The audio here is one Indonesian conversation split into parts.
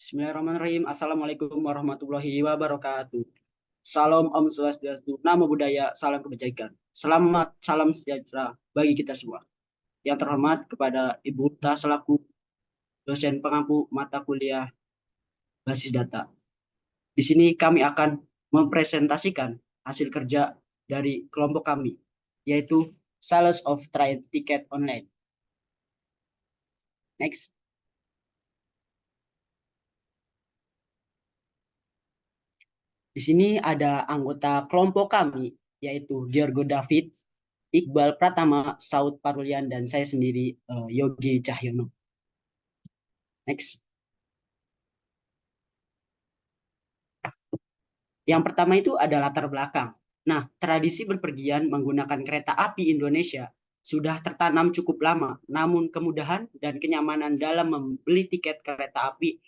Bismillahirrahmanirrahim. Assalamualaikum warahmatullahi wabarakatuh. Salam Om Swastiastu, Namo Buddhaya, salam kebajikan. Selamat, salam sejahtera bagi kita semua. Yang terhormat kepada Ibu Ta selaku dosen pengampu mata kuliah basis data. Di sini kami akan mempresentasikan hasil kerja dari kelompok kami, yaitu Sales of Train Ticket Online. Next. Di sini ada anggota kelompok kami, yaitu Georgo David, Iqbal Pratama, Saud Parulian, dan saya sendiri, Yogi Cahyono. Next. Yang pertama itu ada latar belakang. Nah, tradisi berpergian menggunakan kereta api Indonesia sudah tertanam cukup lama, namun kemudahan dan kenyamanan dalam membeli tiket kereta api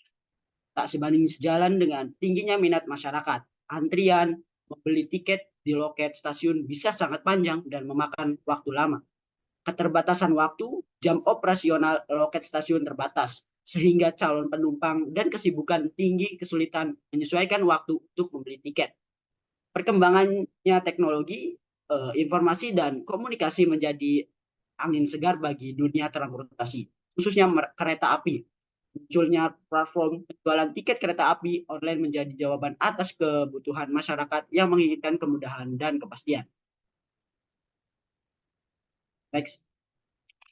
tak sebanding sejalan dengan tingginya minat masyarakat. Antrian membeli tiket di loket stasiun bisa sangat panjang dan memakan waktu lama. Keterbatasan waktu, jam operasional loket stasiun terbatas, sehingga calon penumpang dan kesibukan tinggi kesulitan menyesuaikan waktu untuk membeli tiket. Perkembangannya teknologi, informasi, dan komunikasi menjadi angin segar bagi dunia transportasi, khususnya kereta api. Munculnya platform penjualan tiket kereta api online menjadi jawaban atas kebutuhan masyarakat yang menginginkan kemudahan dan kepastian. Next.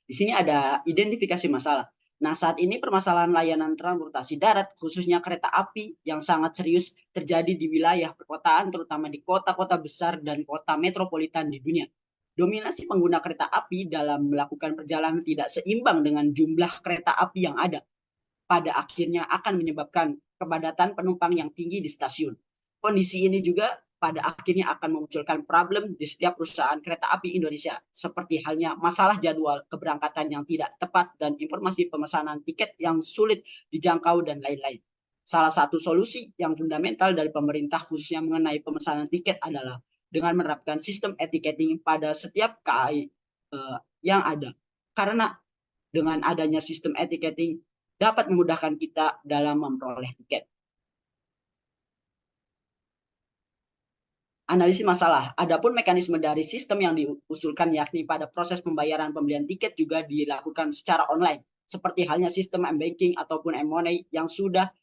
Di sini ada identifikasi masalah. Nah, saat ini permasalahan layanan transportasi darat, khususnya kereta api, yang sangat serius terjadi di wilayah perkotaan, terutama di kota-kota besar dan kota metropolitan di dunia. Dominasi pengguna kereta api dalam melakukan perjalanan tidak seimbang dengan jumlah kereta api yang ada. Pada akhirnya akan menyebabkan kepadatan penumpang yang tinggi di stasiun. Kondisi ini juga pada akhirnya akan memunculkan problem di setiap perusahaan kereta api Indonesia, seperti halnya masalah jadwal keberangkatan yang tidak tepat dan informasi pemesanan tiket yang sulit dijangkau dan lain-lain. Salah satu solusi yang fundamental dari pemerintah khususnya mengenai pemesanan tiket adalah dengan menerapkan sistem etiketing pada setiap KAI yang ada. Karena dengan adanya sistem etiketing dapat memudahkan kita dalam memperoleh tiket. Analisis masalah. Adapun mekanisme dari sistem yang diusulkan yakni pada proses pembayaran pembelian tiket juga dilakukan secara online, seperti halnya sistem m-banking ataupun m-money yang sudah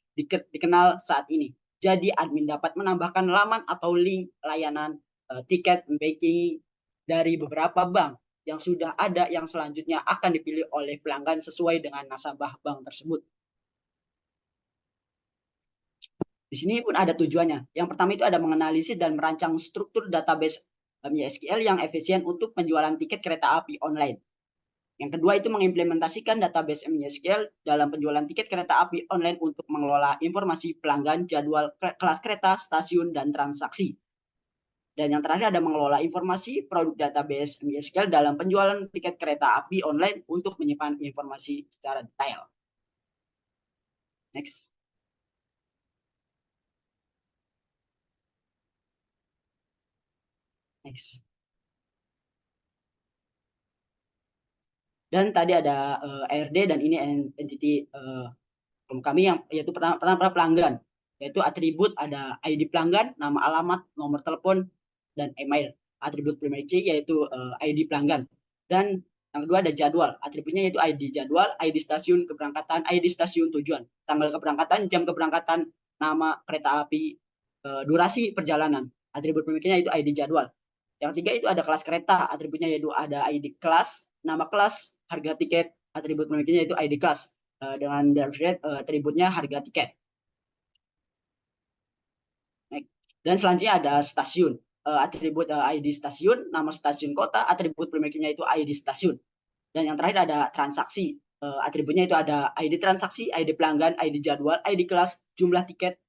dikenal saat ini. Jadi admin dapat menambahkan laman atau link layanan tiket m-banking dari beberapa bank yang sudah ada yang selanjutnya akan dipilih oleh pelanggan sesuai dengan nasabah bank tersebut. Di sini pun ada tujuannya. Yang pertama itu ada menganalisis dan merancang struktur database MySQL yang efisien untuk penjualan tiket kereta api online. Yang kedua itu mengimplementasikan database MySQL dalam penjualan tiket kereta api online untuk mengelola informasi pelanggan, jadwal kelas kereta, stasiun, dan transaksi. Dan yang terakhir ada mengelola informasi produk database MySQL dalam penjualan tiket kereta api online untuk menyimpan informasi secara detail. Next. Next. Dan tadi ada ARD dan ini entity kami yang yaitu pertama pelanggan, yaitu atribut ada ID pelanggan, nama alamat, nomor telepon, dan email. Atribut primary key yaitu ID pelanggan. Dan yang kedua ada jadwal. Atributnya yaitu ID jadwal, ID stasiun keberangkatan, ID stasiun tujuan, tanggal keberangkatan, jam keberangkatan, nama kereta api, durasi perjalanan. Atribut primary key yaitu ID jadwal. Yang ketiga itu ada kelas kereta. Atributnya yaitu ada ID kelas, nama kelas, harga tiket. Atribut primary key yaitu ID kelas. Dengan atributnya harga tiket. Dan selanjutnya ada stasiun. Atribut ID stasiun, nama stasiun kota, atribut primary-nya itu ID stasiun. Dan yang terakhir ada transaksi. Atributnya itu ada ID transaksi, ID pelanggan, ID jadwal, ID kelas, jumlah tiket,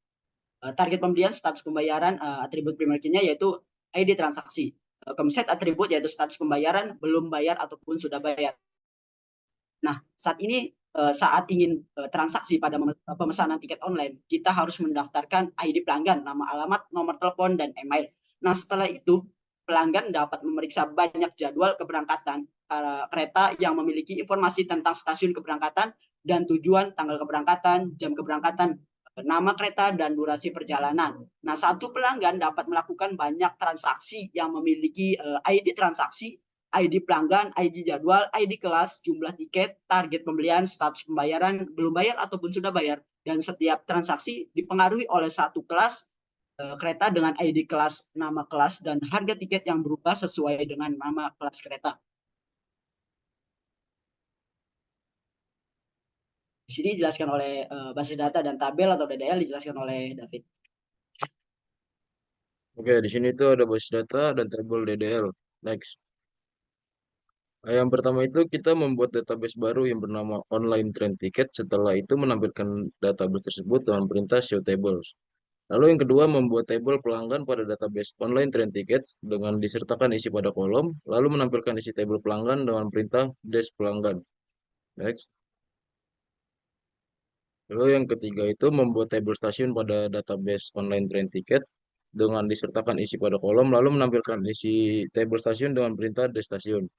target pembelian, status pembayaran. Atribut primary-nya yaitu ID transaksi. Kemudian atribut yaitu status pembayaran, belum bayar ataupun sudah bayar. Nah, saat ini saat ingin transaksi pada pemesanan tiket online, kita harus mendaftarkan ID pelanggan, nama alamat, nomor telepon, dan email. Nah, setelah itu, pelanggan dapat memeriksa banyak jadwal keberangkatan kereta yang memiliki informasi tentang stasiun keberangkatan dan tujuan, tanggal keberangkatan, jam keberangkatan, nama kereta, dan durasi perjalanan. Nah, satu pelanggan dapat melakukan banyak transaksi yang memiliki ID transaksi, ID pelanggan, ID jadwal, ID kelas, jumlah tiket, target pembelian, status pembayaran, belum bayar ataupun sudah bayar. Dan setiap transaksi dipengaruhi oleh satu kelas kereta dengan ID kelas, nama kelas, dan harga tiket yang berubah sesuai dengan nama kelas kereta. Di sini dijelaskan oleh basis data dan tabel atau DDL dijelaskan oleh David. Oke, di sini tuh ada basis data dan tabel DDL. Next. Nah, yang pertama itu kita membuat database baru yang bernama online train ticket. Setelah itu menampilkan database tersebut dengan perintah show tables. Lalu yang kedua membuat tabel pelanggan pada database online train tickets dengan disertakan isi pada kolom, lalu menampilkan isi tabel pelanggan dengan perintah dash pelanggan. Next. Lalu yang ketiga itu membuat tabel stasiun pada database online train ticket dengan disertakan isi pada kolom, lalu menampilkan isi tabel stasiun dengan perintah dash stasiun.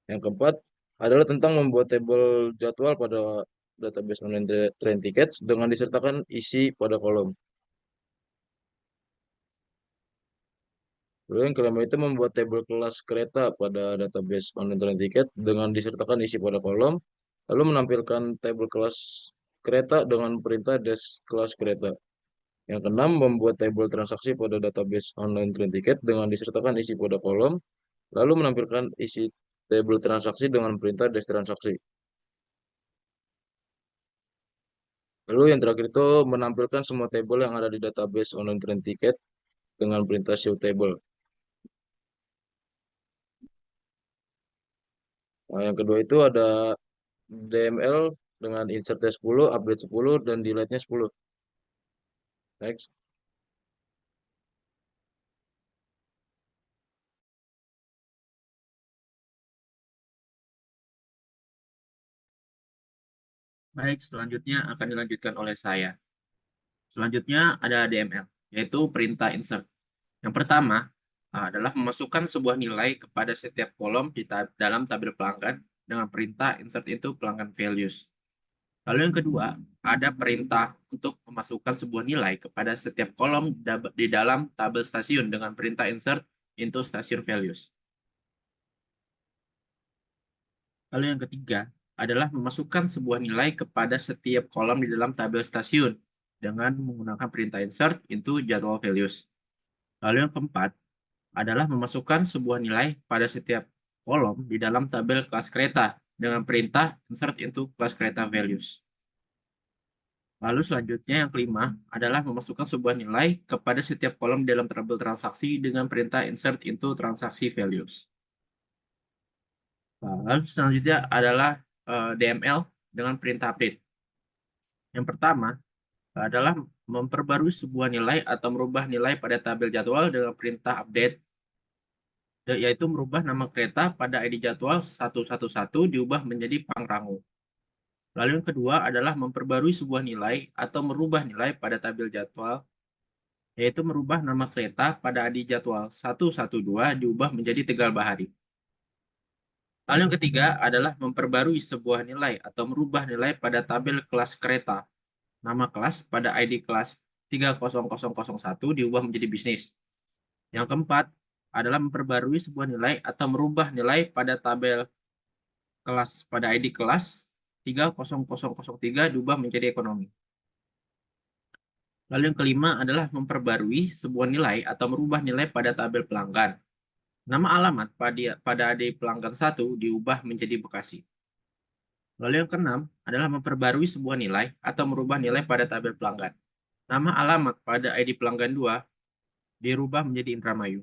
Yang keempat adalah tentang membuat tabel jadwal pada database online train tickets dengan disertakan isi pada kolom. Lalu yang kelima itu membuat tabel kelas kereta pada database online train ticket dengan disertakan isi pada kolom, lalu menampilkan tabel kelas kereta dengan perintah dash kelas kereta. Yang keenam, membuat tabel transaksi pada database online train ticket dengan disertakan isi pada kolom, lalu menampilkan isi tabel transaksi dengan perintah dash transaksi. Lalu yang terakhir itu menampilkan semua tabel yang ada di database online train ticket dengan perintah show table. Nah, yang kedua itu ada DML dengan insert 10, update 10, dan delete-nya 10. Next. Baik, selanjutnya akan dilanjutkan oleh saya. Selanjutnya ada DML, yaitu perintah insert. Yang pertama adalah memasukkan sebuah nilai kepada setiap kolom di dalam tabel pelanggan dengan perintah insert into pelanggan values. Lalu yang kedua, ada perintah untuk memasukkan sebuah nilai kepada setiap kolom di dalam tabel stasiun dengan perintah insert into station values. Lalu yang ketiga adalah memasukkan sebuah nilai kepada setiap kolom di dalam tabel stasiun dengan menggunakan perintah insert into jadwal values. Lalu yang keempat adalah memasukkan sebuah nilai pada setiap kolom di dalam tabel kelas kereta dengan perintah insert into kelas kereta values. Lalu selanjutnya yang kelima adalah memasukkan sebuah nilai kepada setiap kolom dalam tabel transaksi dengan perintah insert into transaksi values. Lalu selanjutnya adalah DML dengan perintah update. Yang pertama adalah memperbarui sebuah nilai atau merubah nilai pada tabel jadwal dengan perintah update, yaitu merubah nama kereta pada ID jadwal 111 diubah menjadi Pangrango. Lalu yang kedua adalah memperbarui sebuah nilai atau merubah nilai pada tabel jadwal, yaitu merubah nama kereta pada ID jadwal 112 diubah menjadi Tegal Bahari. Lalu yang ketiga adalah memperbarui sebuah nilai atau merubah nilai pada tabel kelas kereta. Nama kelas pada ID kelas 30001 diubah menjadi bisnis. Yang keempat adalah memperbarui sebuah nilai atau merubah nilai pada tabel kelas pada ID kelas 30003 diubah menjadi ekonomi. Lalu yang kelima adalah memperbarui sebuah nilai atau merubah nilai pada tabel pelanggan. Nama alamat pada ID pelanggan 1 diubah menjadi Bekasi. Lalu yang keenam adalah memperbarui sebuah nilai atau merubah nilai pada tabel pelanggan. Nama alamat pada ID pelanggan 2 dirubah menjadi Indramayu.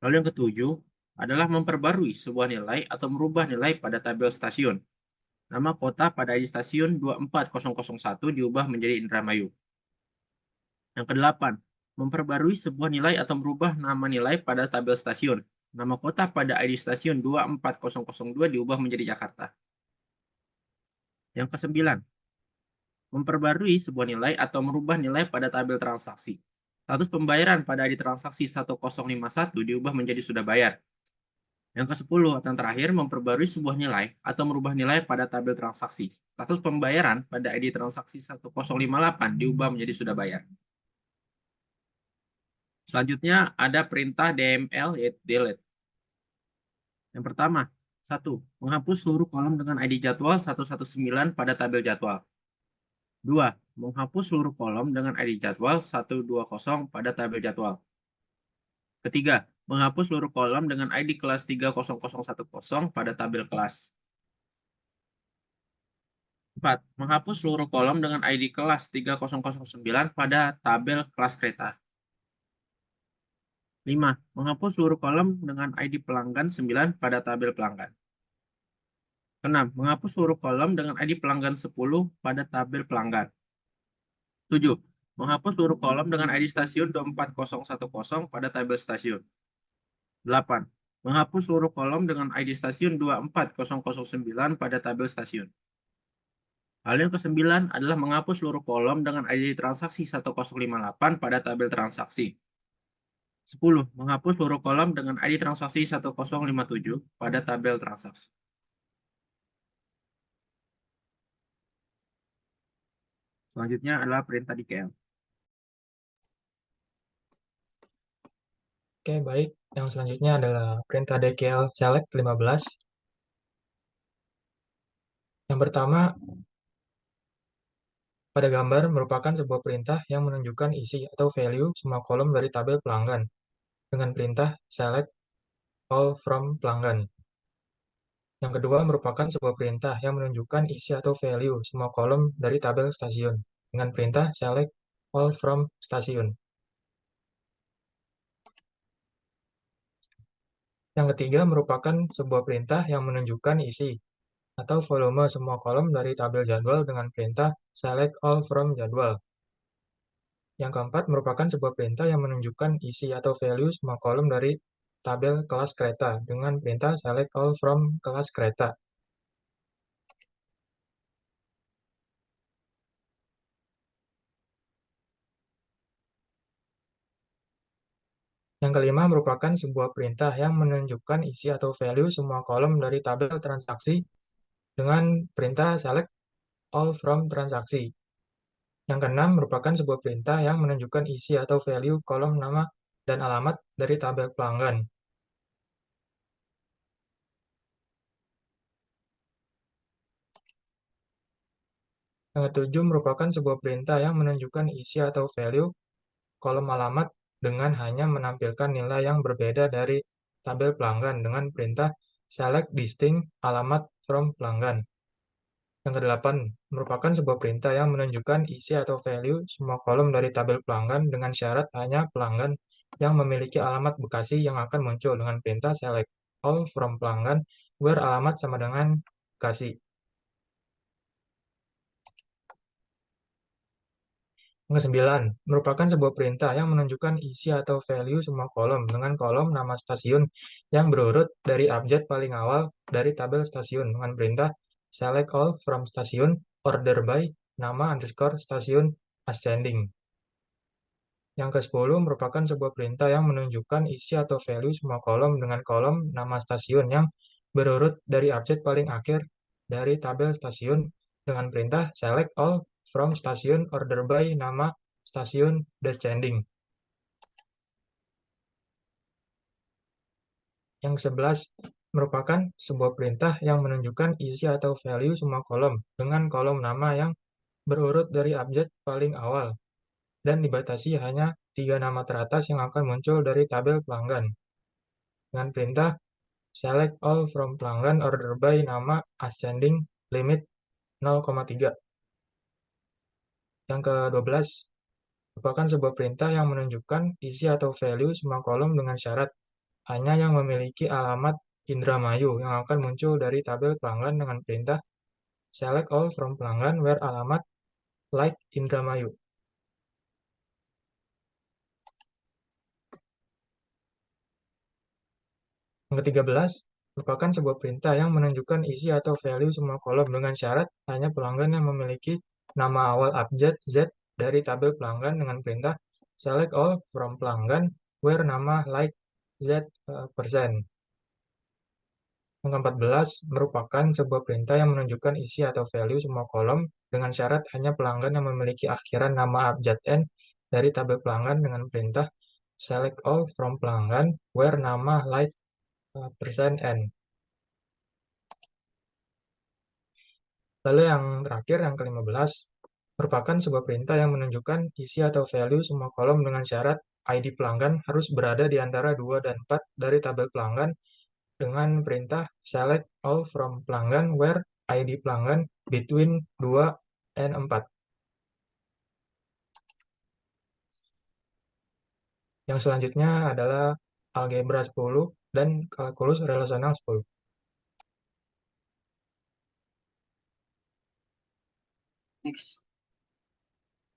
Lalu yang ketujuh adalah memperbarui sebuah nilai atau merubah nilai pada tabel stasiun. Nama kota pada ID stasiun 24001 diubah menjadi Indramayu. Yang kedelapan, memperbarui sebuah nilai atau merubah nama nilai pada tabel stasiun. Nama kota pada ID stasiun 24002 diubah menjadi Jakarta. Yang kesembilan, memperbarui sebuah nilai atau merubah nilai pada tabel transaksi. Status pembayaran pada ID transaksi 1051 diubah menjadi sudah bayar. Yang ke-10 atau yang terakhir, memperbarui sebuah nilai atau merubah nilai pada tabel transaksi. Status pembayaran pada ID transaksi 1058 diubah menjadi sudah bayar. Selanjutnya ada perintah DML yaitu delete. Yang pertama, 1. Menghapus seluruh kolom dengan ID jadwal 119 pada tabel jadwal. 2. Menghapus seluruh kolom dengan ID jadwal 120 pada tabel jadwal. Ketiga, menghapus seluruh kolom dengan ID kelas 30010 pada tabel kelas. 4. Menghapus seluruh kolom dengan ID kelas 3009 pada tabel kelas kereta. 5. Menghapus seluruh kolom dengan ID pelanggan 9 pada tabel pelanggan. 6. Menghapus seluruh kolom dengan ID pelanggan 10 pada tabel pelanggan. 7. Menghapus seluruh kolom dengan ID stasiun 24010 pada tabel stasiun. 8. Menghapus seluruh kolom dengan ID stasiun 24009 pada tabel stasiun. Hal yang ke-9 adalah menghapus seluruh kolom dengan ID transaksi 1058 pada tabel transaksi. 10. Menghapus seluruh kolom dengan ID transaksi 1057 pada tabel transaksi. Selanjutnya adalah perintah DKL. Oke, baik. Yang selanjutnya adalah perintah DKL select 15. Yang pertama, pada gambar merupakan sebuah perintah yang menunjukkan isi atau value semua kolom dari tabel pelanggan dengan perintah select all from pelanggan. Yang kedua merupakan sebuah perintah yang menunjukkan isi atau value semua kolom dari tabel stasiun dengan perintah select all from stasiun. Yang ketiga merupakan sebuah perintah yang menunjukkan isi atau volume semua kolom dari tabel jadwal dengan perintah select all from jadwal. Yang keempat merupakan sebuah perintah yang menunjukkan isi atau value semua kolom dari tabel kelas kereta dengan perintah select all from kelas kereta. Yang kelima merupakan sebuah perintah yang menunjukkan isi atau value semua kolom dari tabel transaksi dengan perintah select all from transaksi. Yang keenam merupakan sebuah perintah yang menunjukkan isi atau value kolom nama dan alamat dari tabel pelanggan. Yang ketujuh merupakan sebuah perintah yang menunjukkan isi atau value kolom alamat dengan hanya menampilkan nilai yang berbeda dari tabel pelanggan dengan perintah select distinct alamat from pelanggan. Yang kedelapan merupakan sebuah perintah yang menunjukkan isi atau value semua kolom dari tabel pelanggan dengan syarat hanya pelanggan yang memiliki alamat Bekasi yang akan muncul dengan perintah select all from pelanggan where alamat sama dengan Bekasi. Yang kesembilan, merupakan sebuah perintah yang menunjukkan isi atau value semua kolom dengan kolom nama stasiun yang berurut dari abjad paling awal dari tabel stasiun dengan perintah select all from stasiun order by nama underscore stasiun ascending. Yang ke-10 merupakan sebuah perintah yang menunjukkan isi atau value semua kolom dengan kolom nama stasiun yang berurut dari abjad paling akhir dari tabel stasiun dengan perintah select all from stasiun order by nama stasiun descending. Yang ke-11 merupakan sebuah perintah yang menunjukkan isi atau value semua kolom dengan kolom nama yang berurut dari abjad paling awal dan dibatasi hanya 3 nama teratas yang akan muncul dari tabel pelanggan dengan perintah select all from pelanggan order by nama ascending limit 0,3. Yang ke-12 merupakan sebuah perintah yang menunjukkan isi atau value semua kolom dengan syarat hanya yang memiliki alamat Indramayu yang akan muncul dari tabel pelanggan dengan perintah select all from pelanggan where alamat like Indramayu. Yang ke-13 merupakan sebuah perintah yang menunjukkan isi atau value semua kolom dengan syarat hanya pelanggan yang memiliki nama awal abjad Z dari tabel pelanggan dengan perintah select all from pelanggan where nama like Z %. Yang ke-14 merupakan sebuah perintah yang menunjukkan isi atau value semua kolom dengan syarat hanya pelanggan yang memiliki akhiran nama abjad N dari tabel pelanggan dengan perintah select all from pelanggan where nama like %N. Lalu yang terakhir, yang ke-15, merupakan sebuah perintah yang menunjukkan isi atau value semua kolom dengan syarat ID pelanggan harus berada di antara 2 dan 4 dari tabel pelanggan dengan perintah select all from pelanggan where ID pelanggan between 2 and 4. Yang selanjutnya adalah algebra 10 dan kalkulus relasional 10. Next.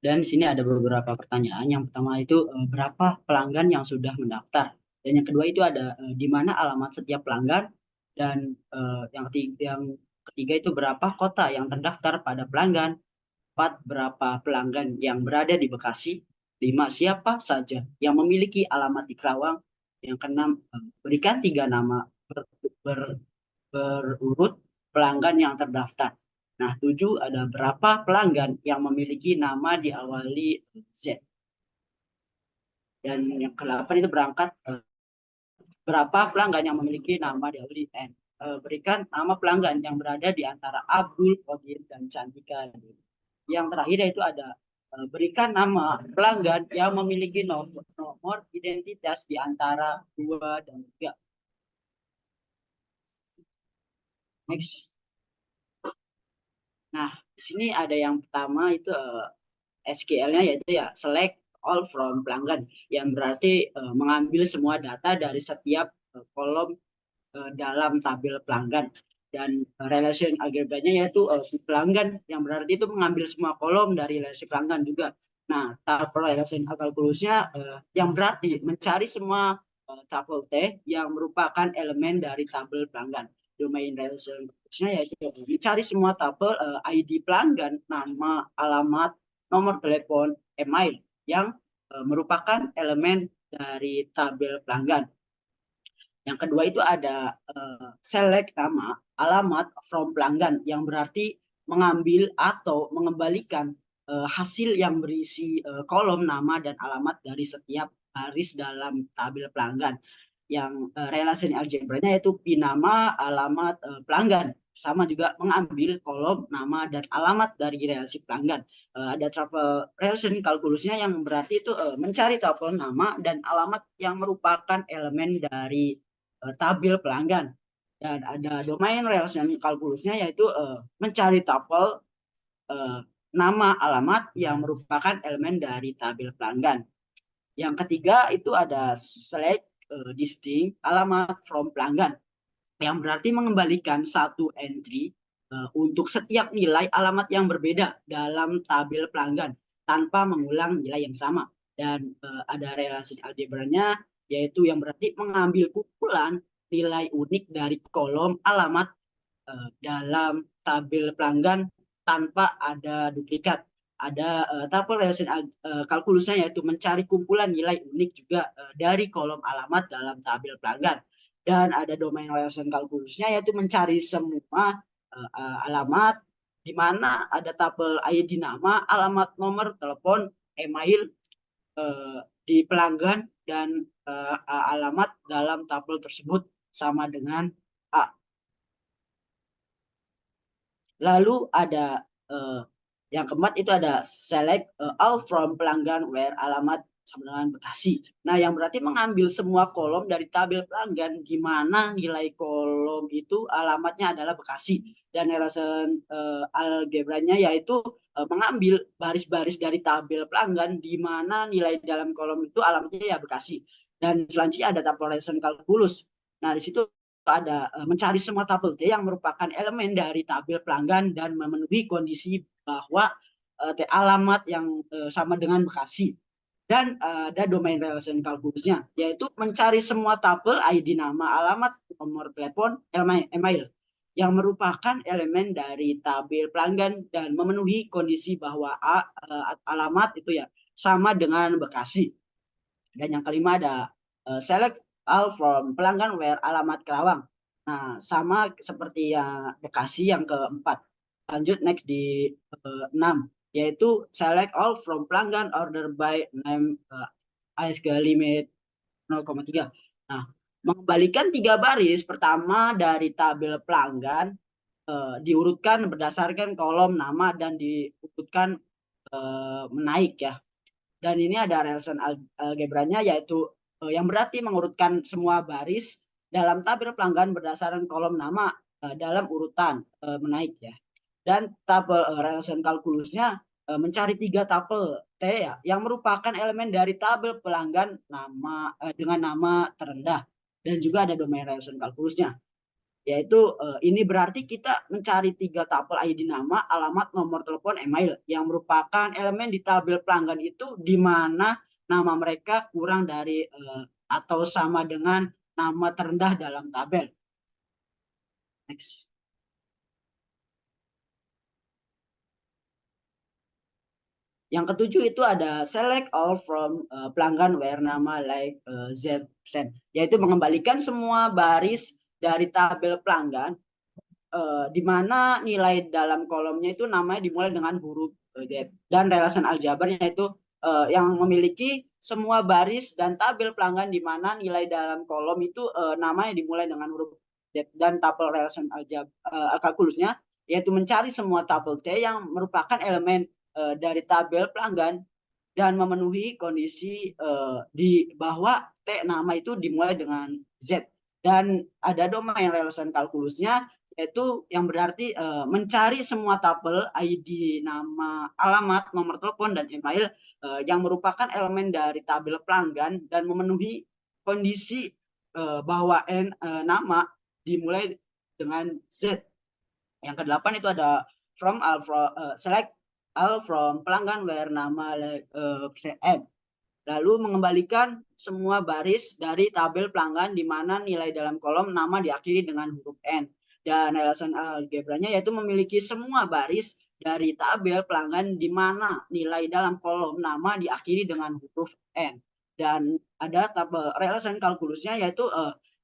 Dan di sini ada beberapa pertanyaan. Yang pertama itu berapa pelanggan yang sudah mendaftar? Dan yang kedua itu ada di mana alamat setiap pelanggan? Dan yang ketiga itu berapa kota yang terdaftar pada pelanggan? 4, berapa pelanggan yang berada di Bekasi? 5, siapa saja yang memiliki alamat di Kerawang? Yang keenam, berikan 3 nama berurut pelanggan yang terdaftar. Nah, 7 ada berapa pelanggan yang memiliki nama diawali Z. Dan yang ke-8 itu berangkat berapa pelanggan yang memiliki nama diawali N. Berikan nama pelanggan yang berada di antara Abdul, Qadir, dan Cantika. Yang terakhir yaitu ada berikan nama pelanggan yang memiliki nomor identitas di antara 2 dan 3. Next. Nah, di sini ada yang pertama itu SQL-nya yaitu ya select all from pelanggan yang berarti mengambil semua data dari setiap kolom dalam tabel pelanggan, dan relation algebranya yaitu pelanggan yang berarti itu mengambil semua kolom dari relasi pelanggan juga. Nah, tuple relation calculusnya yang berarti mencari semua tuple T yang merupakan elemen dari tabel pelanggan. Domain relation calculusnya yaitu mencari semua tuple ID pelanggan, nama, alamat, nomor telepon, email yang merupakan elemen dari tabel pelanggan. Yang kedua itu ada select nama, alamat from pelanggan yang berarti mengambil atau mengembalikan hasil yang berisi kolom nama dan alamat dari setiap baris dalam tabel pelanggan. Yang relasi algebranya yaitu pi nama, alamat pelanggan, sama juga mengambil kolom nama dan alamat dari relasi pelanggan. Ada tuple relation kalkulusnya yang berarti itu mencari tuple nama dan alamat yang merupakan elemen dari tabel pelanggan. Dan ada domain relation kalkulusnya yaitu mencari tuple nama alamat yang merupakan elemen dari tabel pelanggan. Yang ketiga itu ada select distinct alamat from pelanggan yang berarti mengembalikan satu entry untuk setiap nilai alamat yang berbeda dalam tabel pelanggan tanpa mengulang nilai yang sama. Dan ada relasi algebranya yaitu yang berarti mengambil kumpulan nilai unik dari kolom alamat dalam tabel pelanggan tanpa ada duplikat. Ada tuple relation kalkulusnya yaitu mencari kumpulan nilai unik juga dari kolom alamat dalam tabel pelanggan. Dan ada domain relation kalkulusnya yaitu mencari semua alamat di mana ada tabel ID nama, alamat, nomor telepon, email di pelanggan dan alamat dalam tabel tersebut sama dengan A. Lalu ada yang keempat itu ada select all from pelanggan where alamat sama dengan Bekasi. Nah, yang berarti mengambil semua kolom dari tabel pelanggan di mana nilai kolom itu alamatnya adalah Bekasi. Dan relation algebranya yaitu mengambil baris-baris dari tabel pelanggan di mana nilai dalam kolom itu alamatnya ya Bekasi. Dan selanjutnya ada tuple relation calculus. Nah, di situ ada mencari semua tuple T yang merupakan elemen dari tabel pelanggan dan memenuhi kondisi bahwa alamat yang sama dengan Bekasi. Dan ada domain relation calculusnya yaitu mencari semua tuple ID nama, alamat, nomor telepon, email yang merupakan elemen dari tabel pelanggan dan memenuhi kondisi bahwa alamat itu ya sama dengan Bekasi. Dan yang kelima ada select all from pelanggan where alamat Kerawang. Nah, sama seperti yang Bekasi yang keempat. Lanjut next di 6, yaitu select all from pelanggan order by name ASK limit 0,3. Nah, mengembalikan 3 baris pertama dari tabel pelanggan diurutkan berdasarkan kolom nama dan diurutkan menaik ya. Dan ini ada relation algebranya, yaitu yang berarti mengurutkan semua baris dalam tabel pelanggan berdasarkan kolom nama dalam urutan menaik ya. Dan tabel relation kalkulusnya mencari 3 tabel T ya, yang merupakan elemen dari tabel pelanggan nama dengan nama terendah, dan juga ada domain relation kalkulusnya, yaitu ini berarti kita mencari 3 tabel ID nama, alamat, nomor telepon, email yang merupakan elemen di tabel pelanggan itu di mana nama mereka kurang dari atau sama dengan nama terendah dalam tabel. Next. Yang ketujuh itu ada select all from pelanggan where nama like Z persen, yaitu mengembalikan semua baris dari tabel pelanggan di mana nilai dalam kolomnya itu namanya dimulai dengan huruf Z, dan relation aljabarnya itu yang memiliki semua baris dan tabel pelanggan di mana nilai dalam kolom itu namanya dimulai dengan huruf Z, dan tabel relation kalkulusnya yaitu mencari semua tabel T yang merupakan elemen dari tabel pelanggan dan memenuhi kondisi di bahwa T nama itu dimulai dengan Z, dan ada domain relation kalkulusnya, yaitu yang berarti mencari semua tabel ID nama, alamat, nomor telepon, dan email yang merupakan elemen dari tabel pelanggan dan memenuhi kondisi bahwa nama dimulai dengan Z. Yang kedelapan itu ada from select all from pelanggan where nama N. Lalu mengembalikan semua baris dari tabel pelanggan di mana nilai dalam kolom nama diakhiri dengan huruf N. Dan relation algebranya yaitu memiliki semua baris dari tabel pelanggan di mana nilai dalam kolom nama diakhiri dengan huruf N. Dan ada tabel relation kalkulusnya yaitu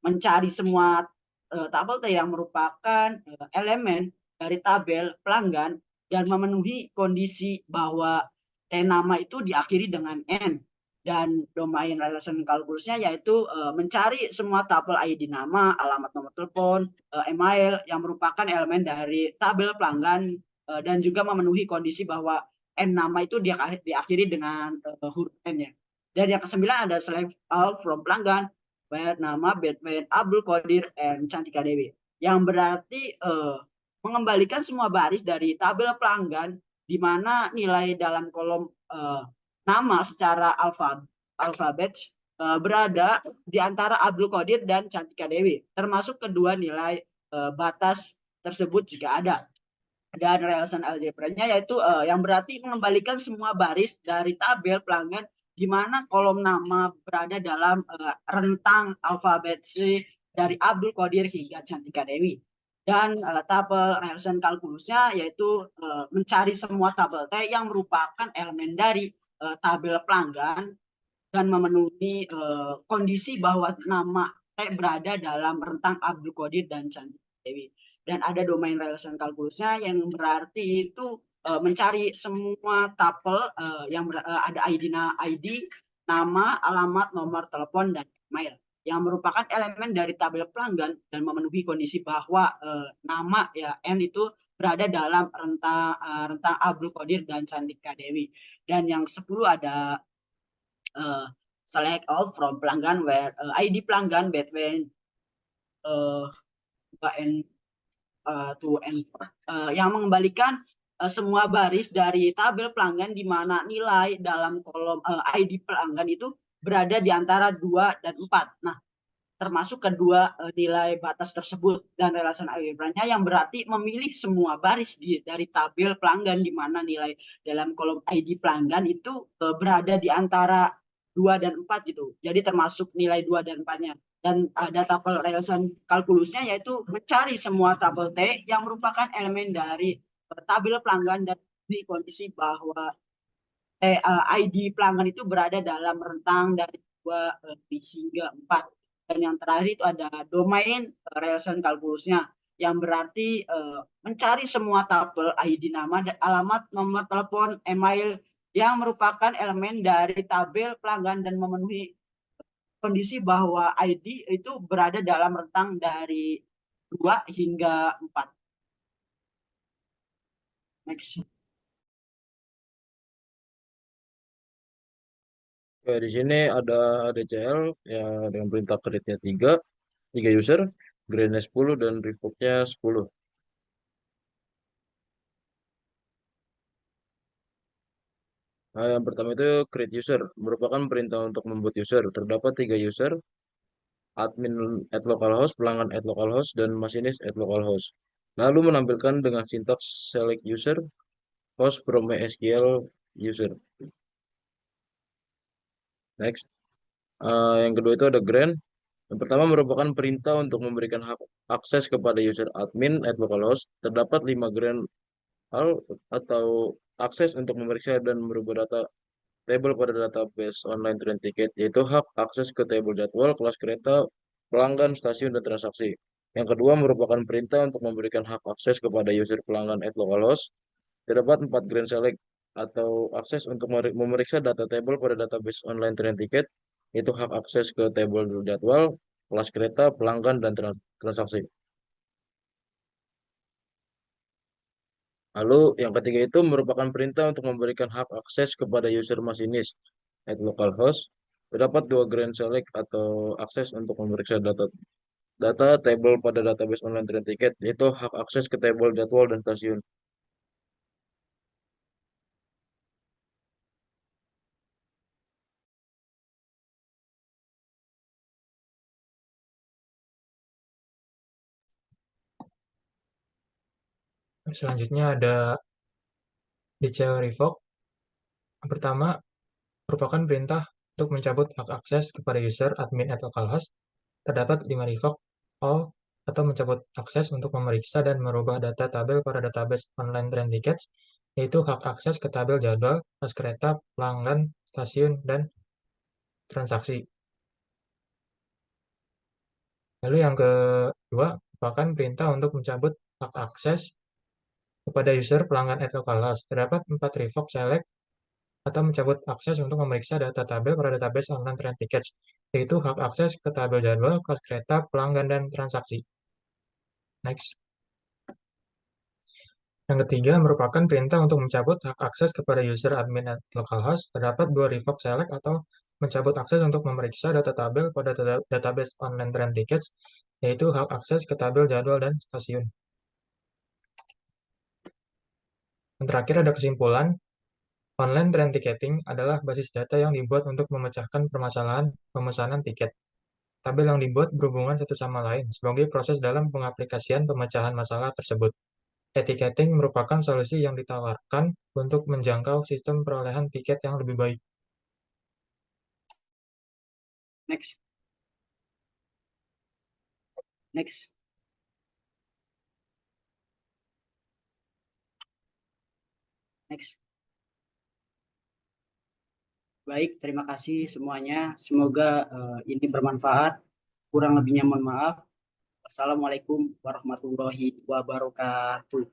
mencari semua tabel T yang merupakan elemen dari tabel pelanggan dan memenuhi kondisi bahwa T nama itu diakhiri dengan N. Dan domain relation kalkulusnya yaitu mencari semua tabel ID nama, alamat, nomor telepon, email yang merupakan elemen dari tabel pelanggan dan juga memenuhi kondisi bahwa N nama itu diakhiri dengan huruf N ya. Dan yang kesembilan ada select all from pelanggan where nama Batman Abdul Qadir and Cantika Dewi, yang berarti mengembalikan semua baris dari tabel pelanggan di mana nilai dalam kolom nama secara alfabet berada di antara Abdul Qadir dan Cantika Dewi, termasuk kedua nilai batas tersebut jika ada. Dan relation algebranya yaitu yang berarti mengembalikan semua baris dari tabel pelanggan di mana kolom nama berada dalam rentang alfabet C dari Abdul Qadir hingga Cantika Dewi. Dan tabel relation kalkulusnya yaitu mencari semua tabel T yang merupakan elemen dari tabel pelanggan dan memenuhi kondisi bahwa nama T berada dalam rentang Abdul Qadir dan Cantika Dewi. Dan ada domain relation kalkulusnya yang berarti itu mencari semua tabel yang ada ID, nama, alamat, nomor telepon, dan email yang merupakan elemen dari tabel pelanggan dan memenuhi kondisi bahwa nama ya N itu berada dalam rentang Abdul Qadir dan Cantika Dewi. Dan yang 10 ada select all from pelanggan where ID pelanggan between to N yang mengembalikan semua baris dari tabel pelanggan di mana nilai dalam kolom ID pelanggan itu berada di antara 2 dan 4. Nah, termasuk kedua nilai batas tersebut. Dan relation algebranya yang berarti memilih semua baris dari tabel pelanggan di mana nilai dalam kolom ID pelanggan itu berada di antara 2 dan 4 gitu. Jadi termasuk nilai 2 dan 4-nya. Dan ada tabel relation kalkulusnya yaitu mencari semua tabel T yang merupakan elemen dari tabel pelanggan dan di kondisi bahwa ID pelanggan itu berada dalam rentang dari 2 hingga 4. Dan yang terakhir itu ada domain relation calculusnya, yang berarti mencari semua tabel ID nama, alamat, nomor telepon, email yang merupakan elemen dari tabel pelanggan dan memenuhi kondisi bahwa ID itu berada dalam rentang dari 2 hingga 4. Next. Oke, di sini ada DCL ya dengan perintah create-nya 3 user, grade-nya 10 dan revoke-nya 10. Nah, yang pertama itu create user, merupakan perintah untuk membuat user. Terdapat 3 user, admin at localhost, pelanggan at localhost, dan masinis at localhost. Lalu menampilkan dengan sintaks select user, host from MySQL user. Next. Yang kedua itu ada grant. Yang pertama merupakan perintah untuk memberikan hak akses kepada user admin at localhost. Terdapat 5 grant hal atau akses untuk memeriksa dan merubah data table pada database online train ticket, yaitu hak akses ke table jadwal, kelas kereta, pelanggan, stasiun, dan transaksi. Yang kedua merupakan perintah untuk memberikan hak akses kepada user pelanggan at localhost. Terdapat 4 grand select atau akses untuk memeriksa data table pada database online train ticket, yaitu hak akses ke table jadwal, kelas kereta, pelanggan, dan transaksi. Lalu yang ketiga itu merupakan perintah untuk memberikan hak akses kepada user masinis at localhost. Terdapat 2 grand select atau akses untuk memeriksa data table pada database online train ticket, yaitu hak akses ke table jadwal dan stasiun. Selanjutnya ada DCL revoke. Yang pertama merupakan perintah untuk mencabut hak akses kepada user admin at localhost. Terdapat 5 revoke all atau mencabut akses untuk memeriksa dan merubah data tabel pada database online train tickets, yaitu hak akses ke tabel jadwal, kelas kereta, pelanggan, stasiun, dan transaksi. Lalu yang kedua merupakan perintah untuk mencabut hak akses kepada user pelanggan at localhost. Terdapat 4 revoke select atau mencabut akses untuk memeriksa data tabel pada database online train tickets, yaitu hak akses ke tabel jadwal, kelas kereta, pelanggan, dan transaksi. Next. Yang ketiga merupakan perintah untuk mencabut hak akses kepada user admin at localhost. Terdapat 2 revoke select atau mencabut akses untuk memeriksa data tabel pada database online train tickets, yaitu hak akses ke tabel jadwal dan stasiun. Yang terakhir ada kesimpulan. Online train ticketing adalah basis data yang dibuat untuk memecahkan permasalahan pemesanan tiket. Tabel yang dibuat berhubungan satu sama lain sebagai proses dalam pengaplikasian pemecahan masalah tersebut. Ticketing merupakan solusi yang ditawarkan untuk menjangkau sistem perolehan tiket yang lebih baik. Next. Next. Next. Baik, terima kasih semuanya. Semoga ini bermanfaat. Kurang lebihnya mohon maaf. Wassalamualaikum warahmatullahi wabarakatuh.